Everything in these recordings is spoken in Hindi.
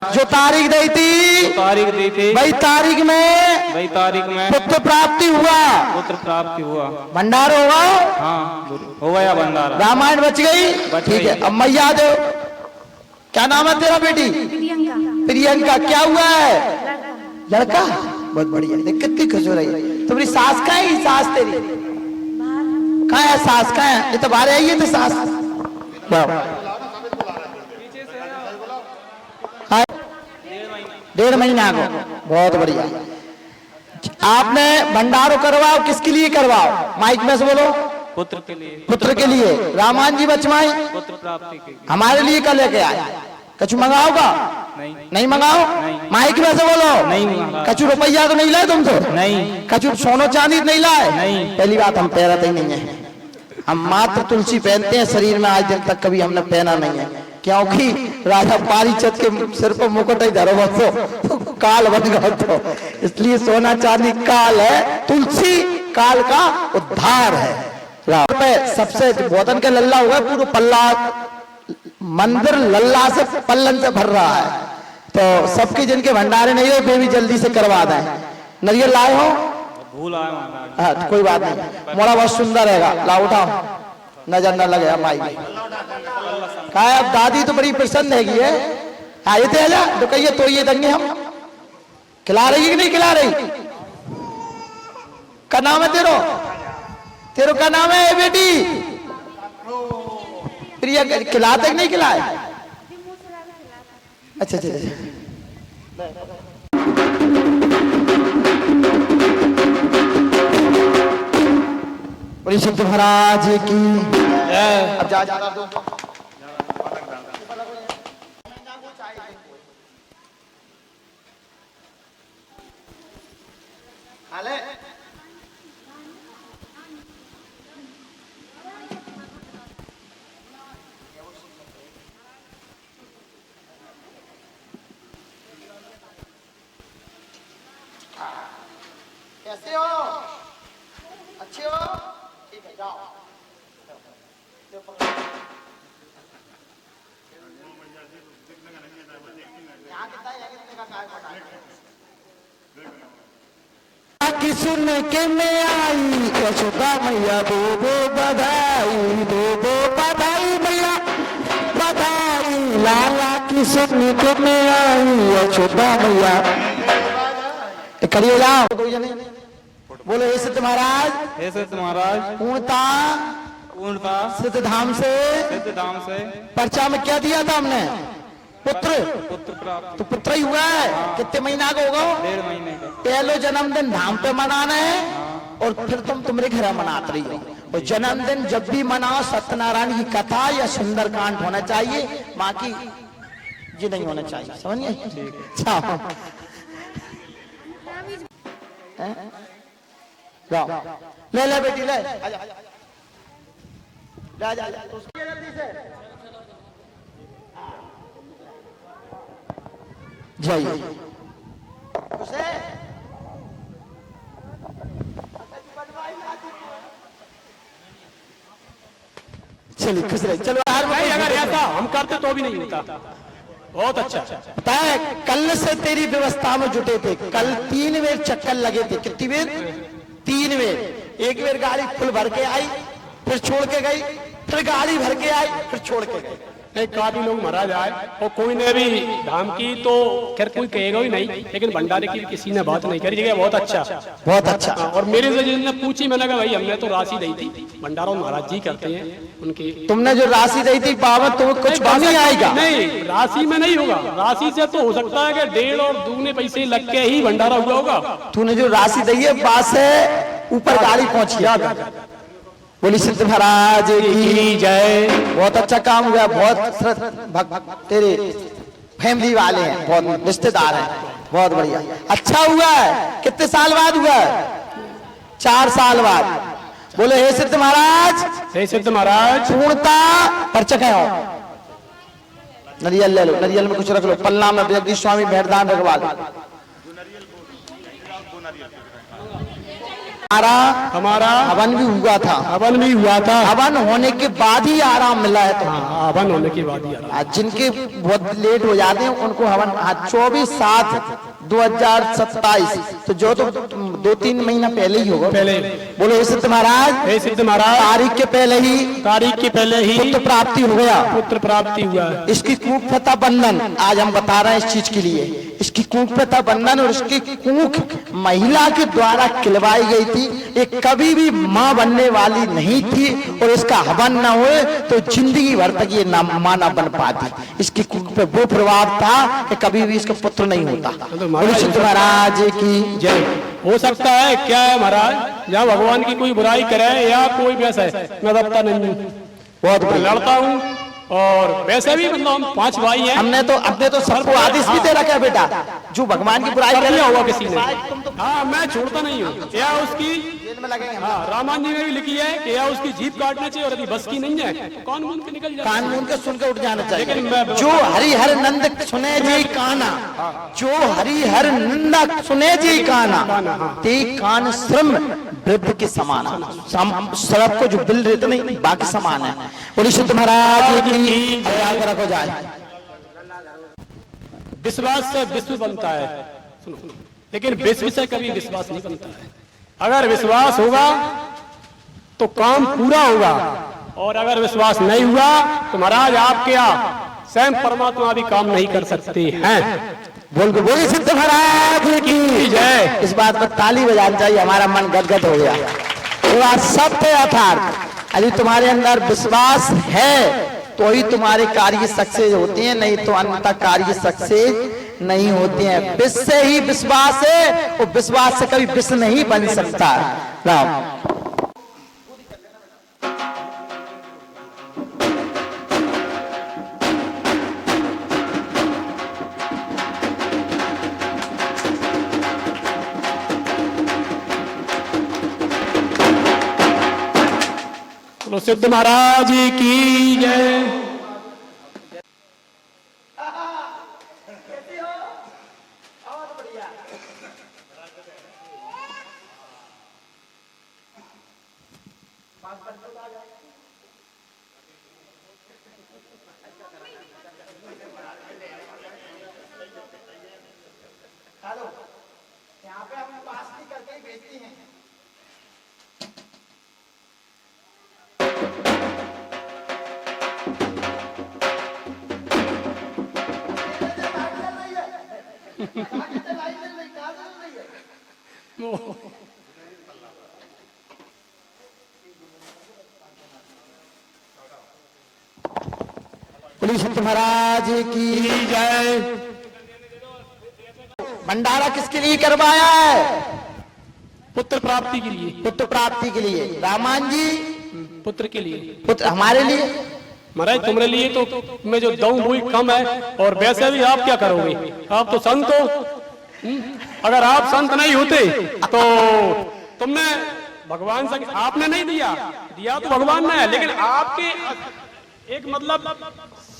जो तारीख दी थी वही तारीख में पुत्र प्राप्ति हुआ। भंडार होगा। हाँ हो गया भंडारा। रामायण बच गई। ठीक है, अब मैया दो। क्या नाम है तेरा बेटी? प्रियंका। क्या हुआ है? लड़का। बहुत बढ़िया। देख कितनी खुश हो रही है। तुम्हारी सास कहाँ है? सास तेरी कहाँ है? सास कहाँ है? ये तो बाहर आई है तो सास। हाँ, 1.5 महीना को। बहुत बढ़िया। आपने भंडारो करवाओ, किसके लिए करवाओ? माइक में से बोलो। पुत्र के लिए। पुत्र के लिए। रामान जी बचवाई पुत्र प्राप्ति के लिए। हमारे लिए कल लेके आए। कछु मंगाओगा? नहीं मंगाओ। माइक में से बोलो। नहीं। कछु रुपया तो नहीं लाए तुम तो? नहीं। कछु सोनो चांदी नहीं लाए? नहीं। पहली बात हम पहनते ही नहीं है। हम मात्र तुलसी पहनते हैं शरीर में, आज दिन तक कभी हमने पहना नहीं है, क्योंकि राजा पारीचत के सिर पर मुकुट ही धरो तो काल बन गया, तो इसलिए सोना चांदी काल है, तुलसी काल का उद्धार है। सबसे बोतन के लल्ला हुआ, पूरा पल्ला मंदिर लल्ला से पल्लन से भर रहा है। तो सबके जिनके भंडारे नहीं हो वे भी जल्दी से करवा दें। नरियल लाए हो? भूल आया। हाँ तो कोई बात नहीं, मोड़ा बहुत सुंदर रहेगा। ला उठाओ, नजर न लगे हमारी। कहा अब दादी तो बड़ी प्रसन्न हैगी है। आए थे आजा तो कहिए तो ये देंगे हम। खिला रही है कि नहीं खिला रही? क्या नाम है तेरो? तेरो क्या नाम है बेटी? प्रिया। खिलाते कि नहीं खिलाए? अच्छा अच्छा अच्छा। बड़ी सिद्ध महाराज की। अब जा जा दो। हाले कैसे हो? अच्छे हो? ठीक है, जाओ। की सुन के मैं आई यशोदा मैया, दो बधाई, दो बधाई मैया बधाई। लाला की सुन के मैं आई यशोदा मैया। करिए जाओ। बोलो हे सिद्ध महाराज। हे सिद्ध महाराज। पूर्णता सिद्ध धाम से पर्चा में क्या दिया था हमने? पुत्र प्राप्त। तो पुत्र ही हुआ है। कितने महीना का होगा? 1.5 महीने का। पहलो जन्मदिन धाम पे मनाना है और फिर तुम तुम्हारे घर मनाते रही हो। और जन्मदिन जब भी मनाओ सत्यनारायण की कथा या सुंदर कांड होना चाहिए, बाकी ये नहीं होना चाहिए। समझिए? ले ले बेटी ले। आजा जल्दी से जाइए। चलिए खुश रहे। चलो अगर ऐसा हम करते तो भी नहीं होता। बहुत अच्छा। पता है कल से तेरी व्यवस्था में जुटे थे। कल 3 बेर चक्कर लगे थे। कितनी बेर? 3 बेर। एक बेर गाड़ी फुल भर के आई, फिर छोड़ के गई, फिर गाड़ी भर के आई, फिर छोड़ के गई। नहीं काफी लोग महाराज आए और कोई ने भी धाम की तो खैर कोई कहेगा ही नहीं, लेकिन भंडारे की किसी ने बात नहीं करी। जगह बहुत अच्छा, बहुत अच्छा। और मेरे से जिनने पूछी, मैंने कहा भाई हमने तो राशि दी थी, भंडारा महाराज जी करते हैं उनकी। तुमने जो राशि दी थी पावन तो कुछ कम नहीं आएगा? नहीं, राशि में नहीं होगा। राशि से तो हो सकता है कि 1.5 और 2 पैसे लग के ही भंडारा हुआ होगा। तूने जो राशि दी है पास से ऊपर गाड़ी पहुंची। बोली सिद्ध महाराज की जय। बहुत अच्छा काम हुआ। बहुत तेरे फैमिली वाले हैं, बहुत रिश्तेदार हैं। बहुत बढ़िया, अच्छा हुआ है। कितने साल बाद हुआ है? 4 साल बाद। बोले हे सिद्ध महाराज। हे सिद्ध महाराज। पूर्णता परचक है। नरियल ले लो, नरियल में कुछ रख लो। पन्ना में जगदीश स्वामी भेड़दान रखवा लो। हमारा हवन भी हुआ था, हवन भी हुआ था। हवन होने के बाद ही आराम मिला है। तो हाँ, हवन होने के बाद ही आराम। आज जिनके बहुत लेट हो जाते हैं उनको हवन 24/7/2027, तो जो तो 2-3 महीना पहले ही होगा। पहले बोलो हे सिद्ध महाराज, हे सिद्ध महाराज, तारीख के पहले ही पुत्र प्राप्ति हो गया, पुत्र प्राप्ति हुआ। इसकी कूपप्रथा बंधन आज हम बता रहे हैं इस चीज के लिए। इसकी कूपप्रथा बंधन और इसकी कूख महिला के द्वारा खिलवाई गई थी। ये कभी भी मां बनने वाली नहीं थी और इसका हवन न हुए तो जिंदगी भर तक ये मां न बन पाती। इसकी कूख पे वो प्रभाव था कि कभी भी इसका पुत्र नहीं होता। सिद्ध महाराज की जय। हो सकता है क्या है महाराज, जहाँ भगवान की कोई बुराई करे या कोई वैसा है, मैं दबता नहीं हूँ, बहुत लड़ता हूँ। और वैसे भी मतलब हम 5 भाई हैं। हमने तो सबको आदेश भी दे रखा है बेटा, जो भगवान की बुराई कर करे दिया होगा किसी ने। तुम तो हाँ, मैं छोड़ता नहीं हूँ। या उसकी जेल में लगेंगे। हाँ, रामायण जी में भी लिखी है कि या उसकी जीभ काटना चाहिए और यदि बस की नहीं है तो कान मूंद के निकल जाए। कानून के सुन के उठ जाना चाहिए। लेकिन मैं जो हरिहर नंद सुने जी काना, जो हरिहर नंद सुने जी काना, ते कान श्रम वृद्ध के समान। सड़क को जो बिल रहते नहीं बाकी समान है। बोलिए सिद्ध महाराज की जय। रखो जाए। विश्वास से विश्व बनता है, सुनो, लेकिन विश्व से कभी विश्वास नहीं बनता है। अगर विश्वास होगा तो काम पूरा होगा, और अगर विश्वास नहीं हुआ तो महाराज आपके यहाँ स्वयं परमात्मा भी काम नहीं कर सकते हैं। बोलिए सिद्ध महाराज की जय। इस बात पर ताली बजानी चाहिए, हमारा मन गदगद हो गया। ये बात सत्य यथार्थ। यदि तुम्हारे अंदर विश्वास है तो ही तुम्हारे कार्य सक्सेस होते हैं, नहीं तो अन्यथा कार्य सक्सेस नहीं होते हैं। विश्व से ही विश्वास है और विश्वास से कभी विश्व नहीं बन सकता। राम सिद्ध महाराज की जय। यहाँ पे हम पास नहीं करके ही भेजती हैं। सिद्ध महाराज की जय। भंडारा किसके लिए करवाया है? पुत्र प्राप्ति के लिए। पुत्र प्राप्ति के लिए। रामान जी पुत्र के लिए। पुत्र हमारे लिए महाराज तुम्हारे लिए तो मैं जो दऊं वो ही कम है, और वैसे भी आप क्या करोगे, आप तो संत हो। अगर आप संत नहीं होते तो तुमने भगवान से आपने नहीं दिया, दिया तो भगवान ने है, लेकिन आपके एक मतलब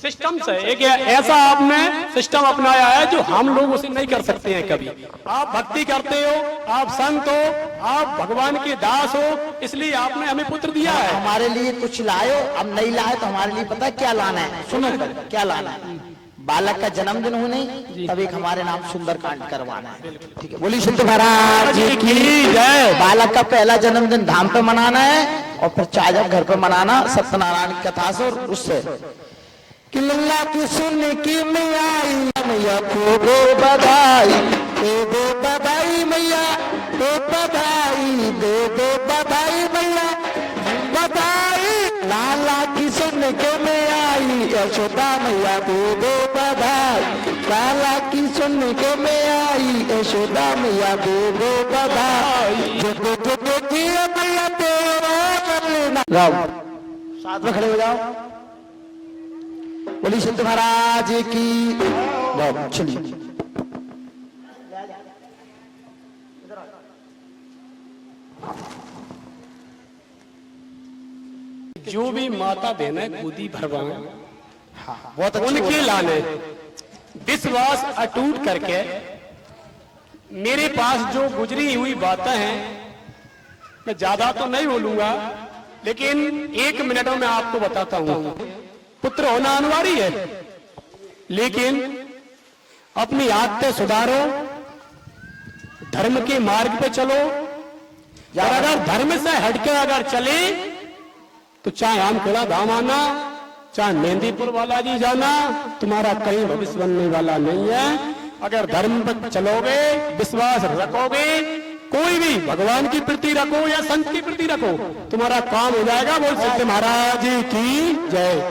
सिस्टम से एक ऐसा आपने सिस्टम अपनाया है जो हम लोग उसे नहीं कर सकते हैं कभी। आप भक्ति करते हो, आप संत हो, आप भगवान के दास हो, इसलिए आपने हमें पुत्र दिया है। हमारे लिए कुछ लायो, अब नहीं लाए तो हमारे लिए पता है क्या लाना है? सुनो क्या लाना है। बालक का जन्मदिन हो नहीं तब एक हमारे नाम सुंदरकांड करवाना है। ठीक है, बोली सिद्ध महाराज की जय। बालक का पहला जन्मदिन धाम पे मनाना है और फिर चाजा घर पे मनाना सत्यनारायण की कथा से। और उससे कि लल्ला की सुन की मैया को दो बधाई, दे दो बधाई मैया, दो बधाई, दे दो बधाई मैया, बधाई लाला की सुन के में आई, यशोदा मैया दे दो बधाई, लाला की सुन के में आई, यशोदा मैया दे दो बधाई, जो देखिए मैया तेरा। राम साथ में खड़े हो जाओ। बोली सिद्ध महाराज की। चलिए जो भी माता बहने गोदी भरवाए, हाँ, बहुत उनके लाने विश्वास अटूट करके मेरे पास जो गुजरी हुई बातें हैं मैं ज्यादा तो नहीं बोलूंगा, लेकिन 1 मिनट में मैं आपको बताता हूं। पुत्र होना अनिवार्य है, लेकिन अपनी आदतें सुधारो, धर्म के मार्ग पे चलो। और अगर धर्म से हटकर अगर चले तो चाहे आमखेड़ा धाम आना, चाहे मेहंदीपुर वाला जी जाना, तुम्हारा कहीं भविष्य बनने वाला नहीं है। अगर धर्म पर चलोगे, विश्वास रखोगे, कोई भी भगवान की प्रति रखो या संत की प्रति रखो, तुम्हारा काम हो जाएगा। बोल सिद्ध महाराज की जय।